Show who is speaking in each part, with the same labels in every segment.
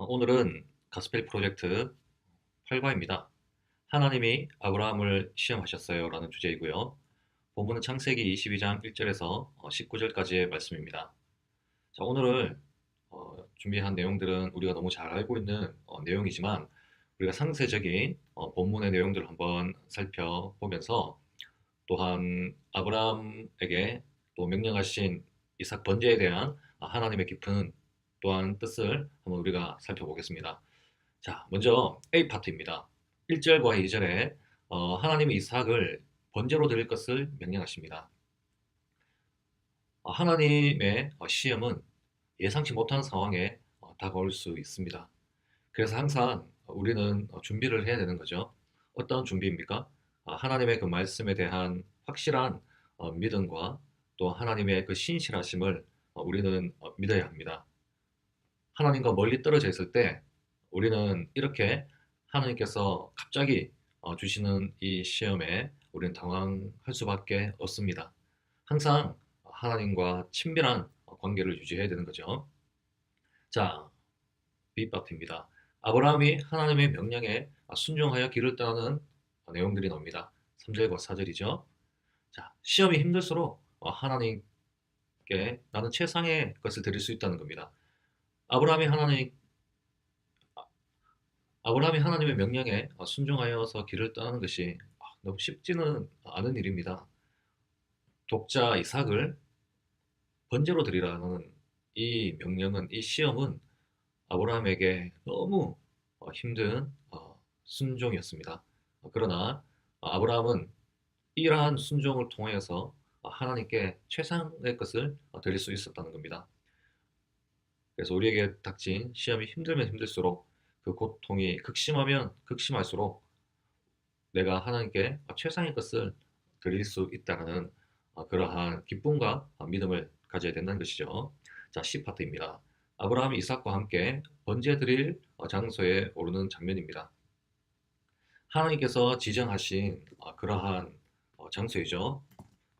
Speaker 1: 오늘은 가스펠 프로젝트 8과입니다. 하나님이 아브라함을 시험하셨어요 라는 주제이고요. 본문은 창세기 22장 1절에서 19절까지의 말씀입니다. 자, 오늘 준비한 내용들은 우리가 너무 잘 알고 있는 내용이지만 우리가 상세적인 본문의 내용들을 한번 살펴보면서 또한 아브라함에게 또 명령하신 이삭 번제에 대한 하나님의 깊은 또한 뜻을 한번 우리가 살펴보겠습니다. 자, 먼저 A 파트입니다. 1절과 2절에 하나님이 이삭을 번제로 드릴 것을 명령하십니다. 하나님의 시험은 예상치 못한 상황에 다가올 수 있습니다. 그래서 항상 우리는 준비를 해야 되는 거죠. 어떤 준비입니까? 하나님의 그 말씀에 대한 확실한 믿음과 또 하나님의 그 신실하심을 우리는 믿어야 합니다. 하나님과 멀리 떨어져 있을 때 우리는 이렇게 하나님께서 갑자기 주시는 이 시험에 우리는 당황할 수밖에 없습니다. 항상 하나님과 친밀한 관계를 유지해야 되는 거죠. 자, B파트입니다. 아브라함이 하나님의 명령에 순종하여 길을 떠나는 내용들이 나옵니다. 3절과 4절이죠. 자, 시험이 힘들수록 하나님께 나는 최상의 것을 드릴 수 있다는 겁니다. 아브라함이 하나님 아브라함이 하나님의 명령에 순종하여서 길을 떠나는 것이 너무 쉽지는 않은 일입니다. 독자 이삭을 번제로 드리라는 이 명령은, 이 시험은 아브라함에게 너무 힘든 순종이었습니다. 그러나 아브라함은 이러한 순종을 통해서 하나님께 최상의 것을 드릴 수 있었다는 겁니다. 그래서 우리에게 닥친 시험이 힘들면 힘들수록 그 고통이 극심하면 극심할수록 내가 하나님께 최상의 것을 드릴 수 있다는 그러한 기쁨과 믿음을 가져야 된다는 것이죠. 자, C파트입니다. 아브라함이 이삭과 함께 번제 드릴 장소에 오르는 장면입니다. 하나님께서 지정하신 그러한 장소이죠.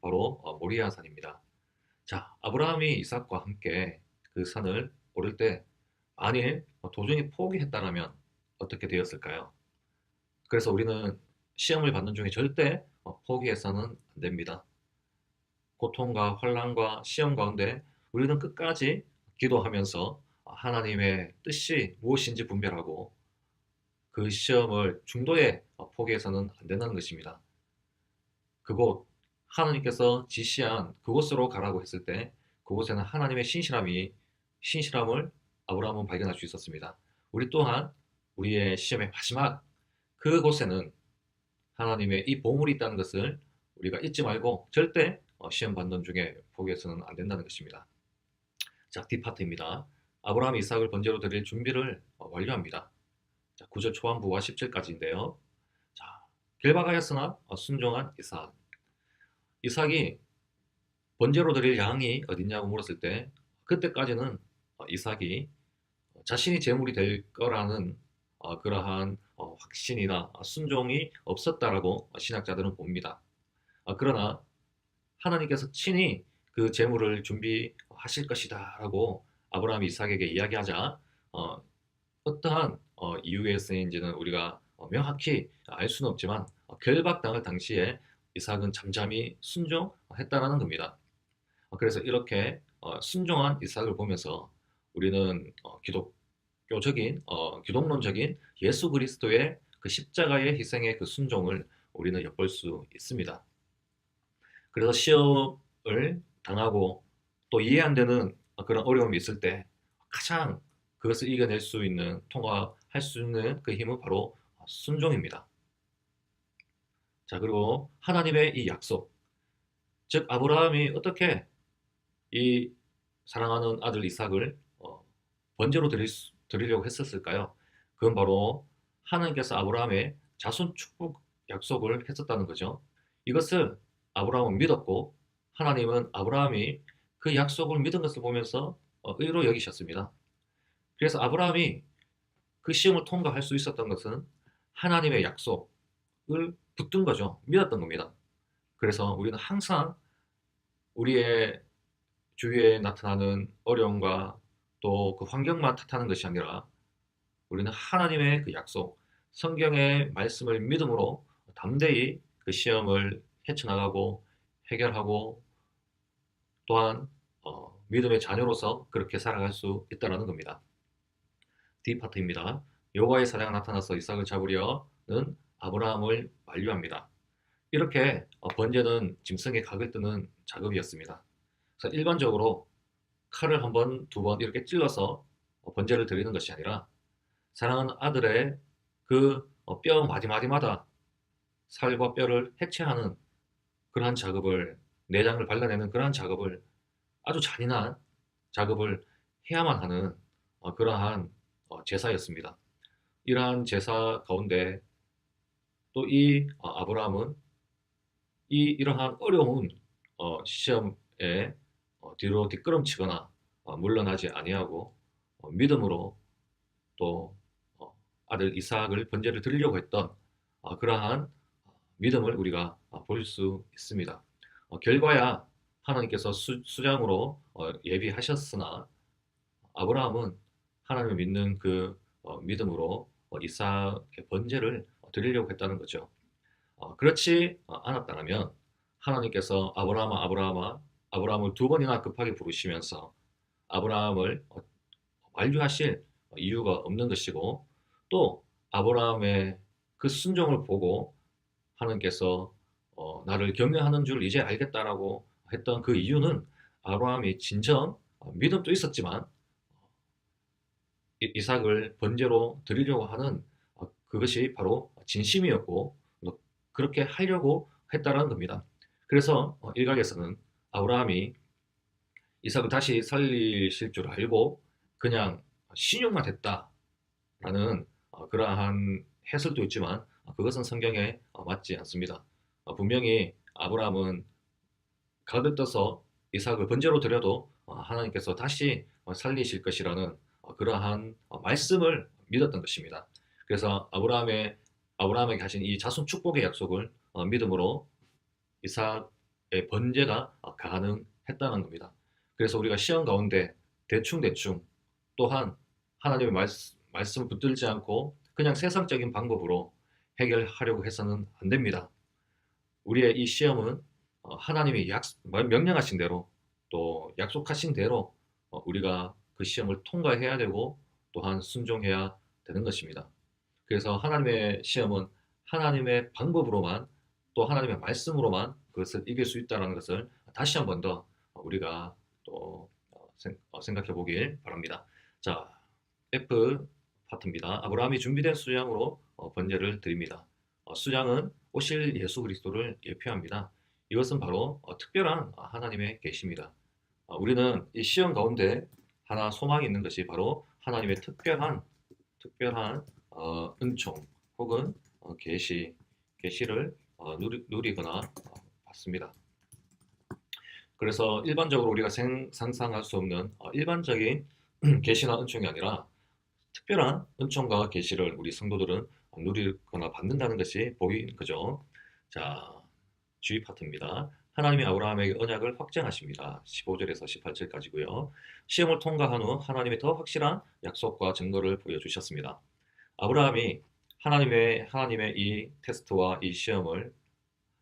Speaker 1: 바로 모리아산입니다. 자, 아브라함이 이삭과 함께 그 산을 오를 때 만일 도중에 포기했다라면 어떻게 되었을까요? 그래서 우리는 시험을 받는 중에 절대 포기해서는 안 됩니다. 고통과 환난과 시험 가운데 우리는 끝까지 기도하면서 하나님의 뜻이 무엇인지 분별하고 그 시험을 중도에 포기해서는 안 된다는 것입니다. 그곳 하나님께서 지시한 그곳으로 가라고 했을 때 그곳에는 하나님의 신실함을 아브라함은 발견할 수 있었습니다. 우리 또한 우리의 시험의 마지막 그곳에는 하나님의 이 보물이 있다는 것을 우리가 잊지 말고 절대 시험 받는 중에 포기해서는 안 된다는 것입니다. 자, D파트입니다. 아브라함이 이삭을 번제로 드릴 준비를 완료합니다. 자, 9절 초반부와 10절까지인데요. 자, 결박하였으나 순종한 이삭. 이삭이 번제로 드릴 양이 어딨냐고 물었을 때 그때까지는 이삭이 자신이 제물이 될 거라는 그러한 확신이나 순종이 없었다라고 신학자들은 봅니다. 그러나 하나님께서 친히 그 제물을 준비하실 것이다라고 아브라함이 이삭에게 이야기하자 어떠한 이유에서인지는 우리가 명확히 알 수는 없지만 결박당할 당시에 이삭은 잠잠히 순종했다라는 겁니다. 그래서 이렇게 순종한 이삭을 보면서 우리는 기독론적인 예수 그리스도의 그 십자가의 희생의 그 순종을 우리는 엿볼 수 있습니다. 그래서 시험을 당하고 또 이해 안 되는 그런 어려움이 있을 때 가장 그것을 이겨낼 수 있는, 통과할 수 있는 그 힘은 바로 순종입니다. 자, 그리고 하나님의 이 약속, 즉 아브라함이 어떻게 이 사랑하는 아들 이삭을 번제로 드리려고 했었을까요? 그건 바로 하나님께서 아브라함의 자손 축복 약속을 했었다는 거죠. 이것을 아브라함은 믿었고 하나님은 아브라함이 그 약속을 믿은 것을 보면서 의로 여기셨습니다. 그래서 아브라함이 그 시험을 통과할 수 있었던 것은 하나님의 약속을 붙든 거죠. 믿었던 겁니다. 그래서 우리는 항상 우리의 주위에 나타나는 어려움과 또 그 환경만 탓하는 것이 아니라 우리는 하나님의 그 약속, 성경의 말씀을 믿음으로 담대히 그 시험을 헤쳐나가고 해결하고 또한 믿음의 자녀로서 그렇게 살아갈 수 있다는 겁니다. D파트입니다. 여호와의 사자가 나타나서 이삭을 잡으려는 아브라함을 만류합니다. 이렇게 번제는 짐승의 각을 뜨는 작업이었습니다. 그래서 일반적으로 칼을 한 번, 두 번 이렇게 찔러서 번제를 드리는 것이 아니라 사랑하는 아들의 그 뼈 마디마디마다 살과 뼈를 해체하는 그러한 작업을, 내장을 발라내는 그러한 작업을, 아주 잔인한 작업을 해야만 하는 그러한 제사였습니다. 이러한 제사 가운데 또 이 아브라함은 이러한 어려운 시험에 뒤로 뒷걸음치거나 물러나지 아니하고 믿음으로 또 아들 이삭을 번제를 드리려고 했던 그러한 믿음을 우리가 볼 수 있습니다. 결과야 하나님께서 수장으로 예비하셨으나 아브라함은 하나님을 믿는 그 믿음으로 이삭의 번제를 드리려고 했다는 거죠. 그렇지 않았다면 하나님께서 아브라함아 아브라함아 아브라함을 두 번이나 급하게 부르시면서 아브라함을 만류하실 이유가 없는 것이고 또 아브라함의 그 순종을 보고 하나님께서 나를 격려하는 줄 이제 알겠다라고 했던 그 이유는 아브라함이 진정 믿음도 있었지만 이삭을 번제로 드리려고 하는 그것이 바로 진심이었고 그렇게 하려고 했다라는 겁니다. 그래서 일각에서는 아브라함이 이삭을 다시 살리실 줄 알고 그냥 신용만 했다라는 그러한 해설도 있지만 그것은 성경에 맞지 않습니다. 분명히 아브라함은 각을 떠서 이삭을 번제로 드려도 하나님께서 다시 살리실 것이라는 그러한 말씀을 믿었던 것입니다. 그래서 아브라함에게 하신 이 자손 축복의 약속을 믿음으로 이삭의 번제가 가능했다는 겁니다. 그래서 우리가 시험 가운데 대충대충 또한 하나님의 말씀을 붙들지 않고 그냥 세상적인 방법으로 해결하려고 해서는 안 됩니다. 우리의 이 시험은 하나님이 명령하신 대로 또 약속하신 대로 우리가 그 시험을 통과해야 되고 또한 순종해야 되는 것입니다. 그래서 하나님의 시험은 하나님의 방법으로만 또 하나님의 말씀으로만 그것을 이길 수 있다는 것을 다시 한 번 더 우리가 또 생각해 보길 바랍니다. 자, F 파트입니다. 아브라함이 준비된 수양으로 번제를 드립니다. 수양은 오실 예수 그리스도를 예표합니다. 이것은 바로 특별한 하나님의 계시입니다. 우리는 이 시험 가운데 하나 소망이 있는 것이 바로 하나님의 특별한 은총 혹은 계시를 누리거나 받습니다. 그래서 일반적으로 우리가 상상할 수 없는 일반적인 계시나 은총이 아니라 특별한 은총과 계시를 우리 성도들은 누리거나 받는다는 것이 보이는 거죠. 자, 주의 파트입니다. 하나님이 아브라함에게 언약을 확정하십니다. 15절에서 18절까지고요. 시험을 통과한 후 하나님이 더 확실한 약속과 증거를 보여주셨습니다. 아브라함이 하나님의 이 테스트와 이 시험을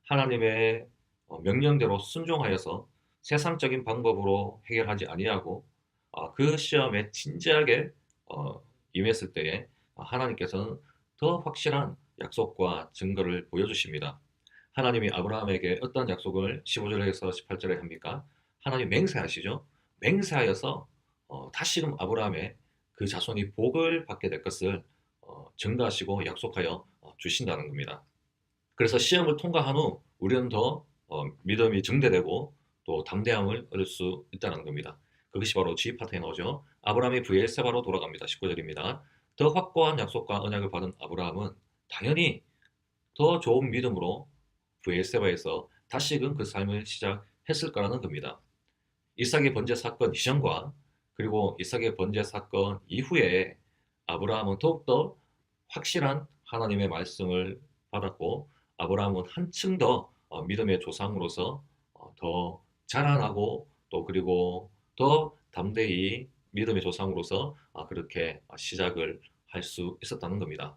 Speaker 1: 하나님의 명령대로 순종하여서 세상적인 방법으로 해결하지 아니하고 그 시험에 진지하게 임했을 때에 하나님께서는 더 확실한 약속과 증거를 보여주십니다. 하나님이 아브라함에게 어떤 약속을 15절에서 18절에 합니까? 하나님 맹세하시죠. 맹세하여서 다시금 아브라함의 그 자손이 복을 받게 될 것을 증거하시고 약속하여 주신다는 겁니다. 그래서 시험을 통과한 후 우리는 더 믿음이 증대되고 또 담대함을 얻을 수 있다는 겁니다. 그것이 바로 G 파트에 나오죠. 아브라함이 브엘세바로 돌아갑니다. 19절입니다. 더 확고한 약속과 언약을 받은 아브라함은 당연히 더 좋은 믿음으로 브엘세바에서 다시금 그 삶을 시작했을 거라는 겁니다. 이삭의 번제 사건 이전과 그리고 이삭의 번제 사건 이후에 아브라함은 더욱더 확실한 하나님의 말씀을 받았고 아브라함은 한층 더 믿음의 조상으로서 더 자라나고 또 그리고 더 담대히 믿음의 조상으로서 그렇게 시작을 할 수 있었다는 겁니다.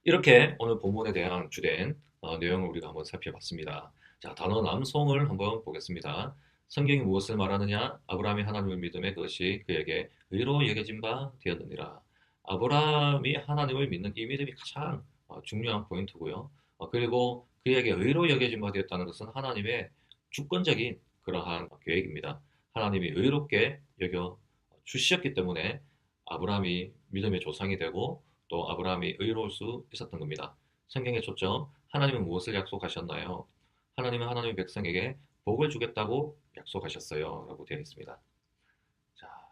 Speaker 1: 이렇게 오늘 본문에 대한 주된 내용을 우리가 한번 살펴봤습니다. 자, 단어 남성을 한번 보겠습니다. 성경이 무엇을 말하느냐? 아브라함이 하나님을 믿음에 그것이 그에게 의로 여겨진 바 되었느니라. 아브라함이 하나님을 믿는 이 믿음이 가장 중요한 포인트고요. 그리고 그에게 의로 여겨진 바 되었다는 것은 하나님의 주권적인 그러한 계획입니다. 하나님이 의롭게 여겨 주셨기 때문에 아브라함이 믿음의 조상이 되고 또 아브라함이 의로울 수 있었던 겁니다. 성경의 초점, 하나님은 무엇을 약속하셨나요? 하나님은 하나님의 백성에게 복을 주겠다고 약속하셨어요. 라고 되어 있습니다. 자,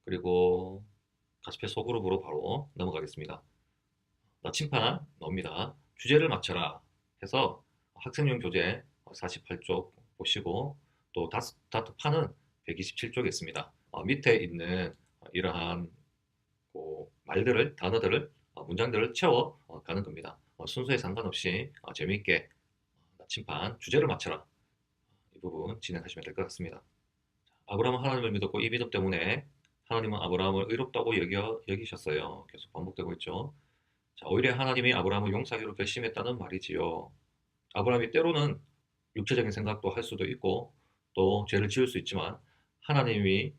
Speaker 1: 그리고 가스페 소그룹으로 바로 넘어가겠습니다. 나침판 나옵니다. 주제를 맞춰라 해서 학생용 교재 48쪽 보시고 또 다트판은 127쪽에 있습니다. 밑에 있는 이러한 말들을, 단어들을, 문장들을 채워 가는 겁니다. 순서에 상관없이 재미있게 나침판 주제를 맞춰라. 이 부분 진행하시면 될 것 같습니다. 아브라함은 하나님을 믿었고 이 믿음 때문에 하나님은 아브라함을 의롭다고 여기셨어요. 계속 반복되고 있죠. 자, 오히려 하나님이 아브라함을 용서하기로 결심했다는 말이지요. 아브라함이 때로는 육체적인 생각도 할 수도 있고 또 죄를 지을 수 있지만 하나님의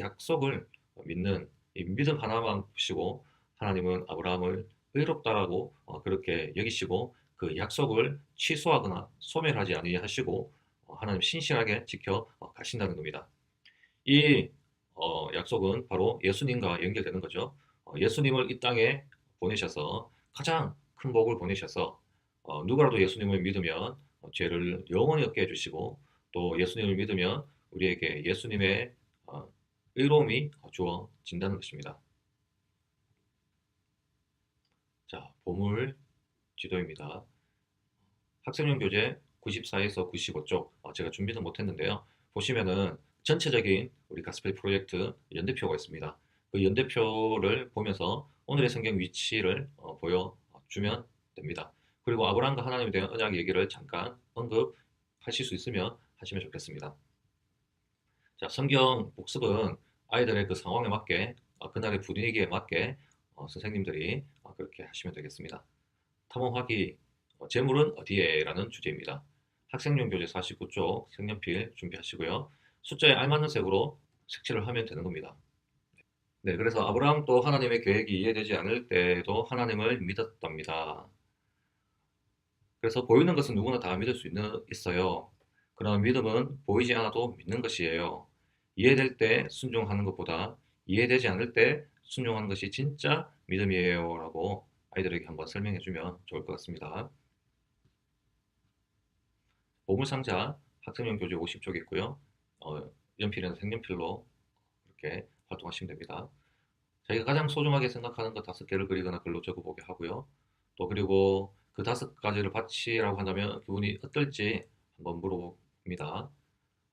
Speaker 1: 약속을 믿는 이 믿음 하나만 보시고 하나님은 아브라함을 의롭다라고 그렇게 여기시고 그 약속을 취소하거나 소멸하지 아니하시고 하나님 신실하게 지켜 가신다는 겁니다. 이 약속은 바로 예수님과 연결되는 거죠. 예수님을 이 땅에 보내셔서 가장 큰 복을 보내셔서 누구라도 예수님을 믿으면 죄를 영원히 얻게 해주시고 또 예수님을 믿으면 우리에게 예수님의 의로움이 주어진다는 것입니다. 자, 보물 지도입니다. 학생용 교재 94에서 95쪽 제가 준비는 못했는데요. 보시면은 전체적인 우리 가스펠 프로젝트 연대표가 있습니다. 그 연대표를 보면서 오늘의 성경 위치를 보여주면 됩니다. 그리고 아브라함과 하나님에 대한 언약 얘기를 잠깐 언급하실 수 있으면 하시면 좋겠습니다. 자, 성경 복습은 아이들의 그 상황에 맞게 그날의 분위기에 맞게 선생님들이 그렇게 하시면 되겠습니다. 탐험하기 재물은 어디에? 라는 주제입니다. 학생용 교재 49쪽 색연필 준비하시고요. 숫자에 알맞는 색으로 색칠을 하면 되는 겁니다. 네, 그래서 아브라함도 하나님의 계획이 이해되지 않을 때에도 하나님을 믿었답니다. 그래서 보이는 것은 누구나 다 믿을 수 있어요. 그러나 믿음은 보이지 않아도 믿는 것이에요. 이해될 때 순종하는 것보다 이해되지 않을 때 순종하는 것이 진짜 믿음이에요. 라고 아이들에게 한번 설명해 주면 좋을 것 같습니다. 보물상자 학생용 교재 50쪽 있고요. 연필은 색연필로 이렇게 활동하시면 됩니다. 자기가 가장 소중하게 생각하는 것 5개를 그리거나 글로 적어보게 하고요. 또 그리고 그 5가지를 바치라고 한다면 그분이 어떨지 한번 물어봅니다.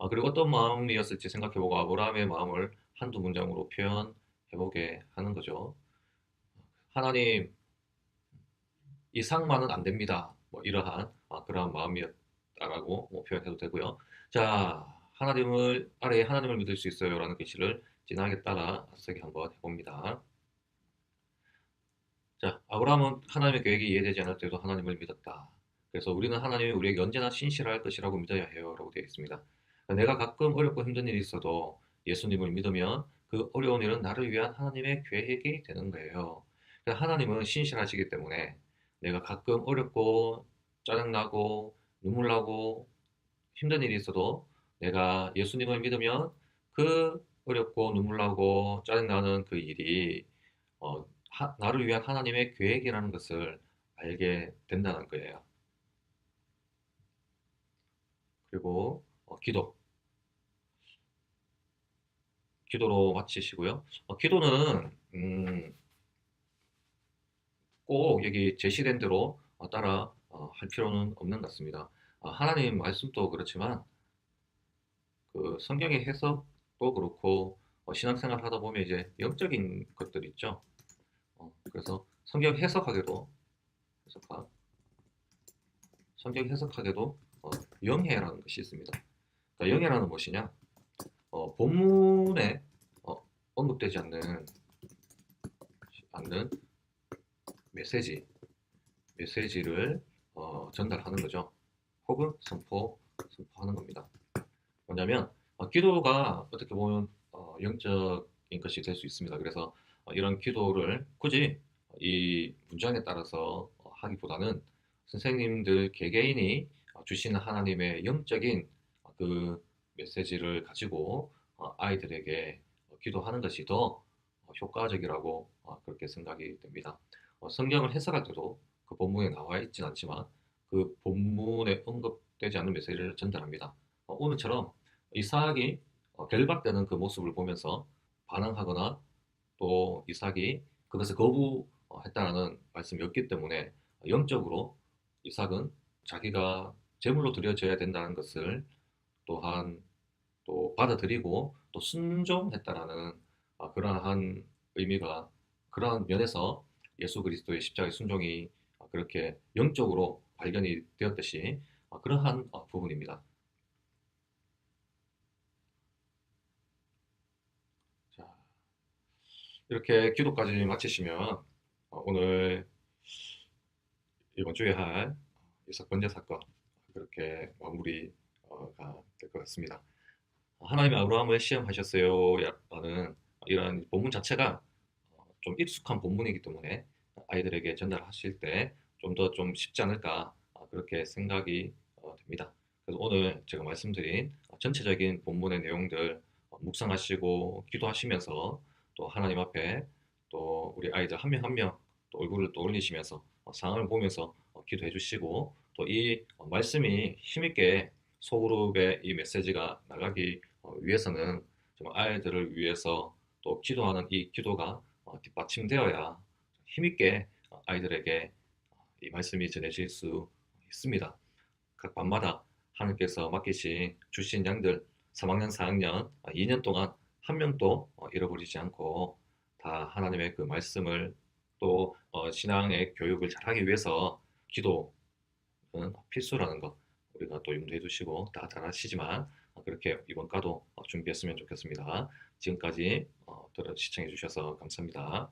Speaker 1: 그리고 어떤 마음이었을지 생각해보고 아브라함의 마음을 한두 문장으로 표현해보게 하는 거죠. 하나님, 이상만은 안 됩니다. 뭐 이러한 그러한 마음이었다라고 표현해도 되고요. 자, 아래에 하나님을 믿을 수 있어요. 라는 글씨를 진하게 따라 쓰기 한번 해봅니다. 자, 아브라함은 하나님의 계획이 이해되지 않을 때도 하나님을 믿었다. 그래서 우리는 하나님이 우리에게 언제나 신실할 것이라고 믿어야 해요. 라고 되어 있습니다. 내가 가끔 어렵고 힘든 일이 있어도 예수님을 믿으면 그 어려운 일은 나를 위한 하나님의 계획이 되는 거예요. 하나님은 신실하시기 때문에 내가 가끔 어렵고 짜증나고 눈물 나고 힘든 일이 있어도 내가 예수님을 믿으면 그 어렵고 눈물 나고 짜증나는 그 일이 나를 위한 하나님의 계획이라는 것을 알게 된다는 거예요. 그리고 기도로 마치시고요. 기도는 꼭 여기 제시된 대로 따라 할 필요는 없는 것 같습니다. 하나님 말씀도 그렇지만 그 성경의 해석도 그렇고 신앙생활 하다 보면 이제 영적인 것들 있죠. 그래서 성경 해석하게도 영해라는 것이 있습니다. 그러니까 영해라는 무엇이냐? 본문에 언급되지 않는 받는 메시지를 전달하는 거죠. 혹은 선포하는 겁니다. 뭐냐면 기도가 어떻게 보면 영적인 것이 될 수 있습니다. 그래서 이런 기도를 굳이 이 문장에 따라서 하기보다는 선생님들 개개인이 주시는 하나님의 영적인 그 메시지를 가지고 아이들에게 기도하는 것이 더 효과적이라고 그렇게 생각이 됩니다. 성경을 해석할 때도 그 본문에 나와 있진 않지만 그 본문에 언급되지 않는 메시지를 전달합니다. 오늘처럼 이삭이 결박되는 그 모습을 보면서 반항하거나 또 이삭이 그것을 거부했다라는 말씀이 없기 때문에 영적으로 이삭은 자기가 제물로 드려져야 된다는 것을 또한 또 받아들이고 또 순종했다라는 그러한 의미가 그러한 면에서 예수 그리스도의 십자가의 순종이 그렇게 영적으로 발견이 되었듯이 그러한 부분입니다. 자, 이렇게 기도까지 마치시면 오늘 이번 주에 할 이삭 번제 사건 그렇게 마무리가 될 것 같습니다. 하나님이 아브라함을 시험하셨어요 라는 이런 본문 자체가 좀 익숙한 본문이기 때문에 아이들에게 전달하실 때 좀 더 좀 쉽지 않을까 그렇게 생각이 됩니다. 그래서 오늘 제가 말씀드린 전체적인 본문의 내용들 묵상하시고 기도하시면서 또 하나님 앞에 또 우리 아이들 한 명 한 명 또 얼굴을 또 올리시면서 상황을 보면서 기도해 주시고 또 이 말씀이 힘있게 소그룹의 이 메시지가 나가기 위해서는 정말 아이들을 위해서 또 기도하는 이 기도가 뒷받침되어야 힘있게 아이들에게 이 말씀이 전해질 수 있습니다. 각 밤마다 하나님께서 맡기신 주신 양들 3학년, 4학년, 2년 동안 한 명도 잃어버리지 않고 다 하나님의 그 말씀을 또 신앙의 교육을 잘하기 위해서 기도는 필수라는 거 우리가 또 염두해 두시고 다 잘 아시지만 그렇게 이번 과도 준비했으면 좋겠습니다. 지금까지 시청해 주셔서 감사합니다.